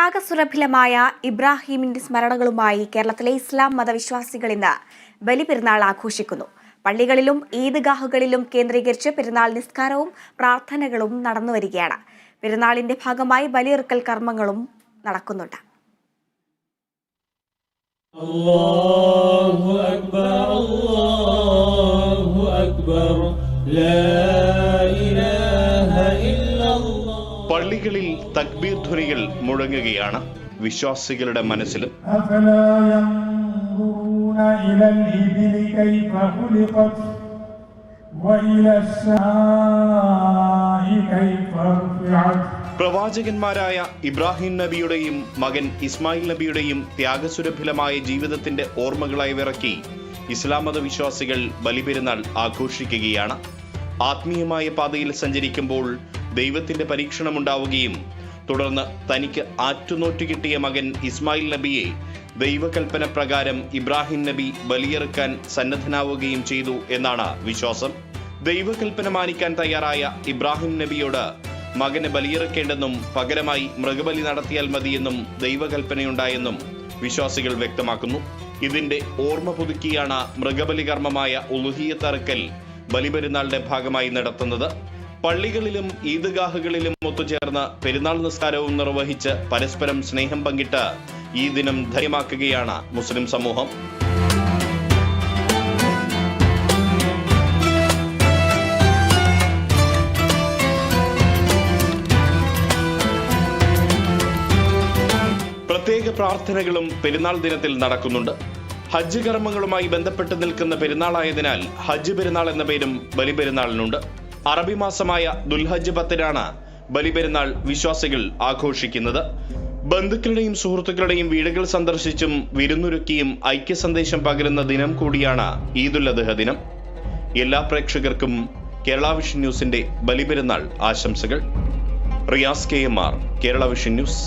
ത്യാഗസുരഭിലമായ ഇബ്രാഹിമിന്റെ സ്മരണകളുമായി കേരളത്തിലെ ഇസ്ലാം മതവിശ്വാസികൾ ഇന്ന് ബലിപെരുന്നാൾ ആഘോഷിക്കുന്നു. പള്ളികളിലും ഈദ്ഗാഹുകളിലും കേന്ദ്രീകരിച്ച് പെരുന്നാൾ നിസ്കാരവും പ്രാർത്ഥനകളും നടന്നുവരികയാണ്. പെരുന്നാളിന്റെ ഭാഗമായി ബലിയിറക്കൽ കർമ്മങ്ങളും നടക്കുന്നുണ്ട്. അല്ലാഹു അക്ബർ അല്ലാഹു അക്ബർ ലാ ഇലാഹ ഇല്ലല്ലാഹ്. പള്ളികളിൽ തക്ബീർ ധ്വനികൾ മുഴങ്ങുകയാണ്. വിശ്വാസികളുടെ മനസ്സിലും പ്രവാചകന്മാരായ ഇബ്രാഹിം നബിയുടെയും മകൻ ഇസ്മായിൽ നബിയുടെയും ത്യാഗസുരഭിലമായ ജീവിതത്തിന്റെ ഓർമ്മകളായി വിറക്കി ഇസ്ലാം മത വിശ്വാസികൾ ബലിപെരുന്നാൾ ആഘോഷിക്കുകയാണ്. ആത്മീയമായ പാതയിൽ സഞ്ചരിക്കുമ്പോൾ ദൈവത്തിന്റെ പരീക്ഷണമുണ്ടാവുകയും തുടർന്ന് തനിക്ക് ആറ്റുനോറ്റു കിട്ടിയ മകൻ ഇസ്മായിൽ നബിയെ ദൈവകൽപ്പന പ്രകാരം ഇബ്രാഹിം നബി ബലിയെറുക്കാൻ സന്നദ്ധനാവുകയും ചെയ്തു എന്നാണ് വിശ്വാസം. ദൈവകൽപ്പന മാനിക്കാൻ തയ്യാറായ ഇബ്രാഹിം നബിയോട് മകനെ ബലിയെറുക്കേണ്ടെന്നും പകരമായി മൃഗബലി നടത്തിയാൽ മതിയെന്നും ദൈവകൽപ്പനയുണ്ടായെന്നും വിശ്വാസികൾ വ്യക്തമാക്കുന്നു. ഇതിന്റെ ഓർമ്മ പുതുക്കിയാണ് മൃഗബലി കർമ്മമായ ഉളുഹിയ്യത്ത് അറുക്കൽ ബലിപെരുന്നാളിന്റെ ഭാഗമായി നടത്തുന്നത്. പള്ളികളിലും ഈദ്ഗാഹുകളിലും ഒത്തുചേർന്ന് പെരുന്നാൾ നിസ്കാരവും നിർവഹിച്ച് പരസ്പരം സ്നേഹം പങ്കിട്ട് ഈ ദിനം ധന്യമാക്കുകയാണ് മുസ്ലിം സമൂഹം. പ്രത്യേക പ്രാർത്ഥനകളും പെരുന്നാൾ ദിനത്തിൽ നടക്കുന്നുണ്ട്. ഹജ്ജ് കർമ്മങ്ങളുമായി ബന്ധപ്പെട്ട് നിൽക്കുന്ന പെരുന്നാളായതിനാൽ ഹജ്ജ് പെരുന്നാൾ എന്ന പേരും ബലിപെരുന്നാളിനുണ്ട്. അറബി മാസമായ ദുൽഹജ്ജ് 10-നാണ് ബലിപെരുന്നാൾ വിശ്വാസികൾ ആഘോഷിക്കുന്നത്. ബന്ധുക്കളുടെയും സുഹൃത്തുക്കളുടെയും വീടുകൾ സന്ദർശിച്ചും വിരുന്നൊരുക്കിയും ഐക്യ സന്ദേശം പകരുന്ന ദിനം കൂടിയാണ് ഈദുൽ അദ്ഹ ദിനം. എല്ലാ പ്രേക്ഷകർക്കും കേരള വിഷൻ ന്യൂസിന്റെ ബലിപെരുന്നാൾ ആശംസകൾ. Riyas KMR, Kerala vision news.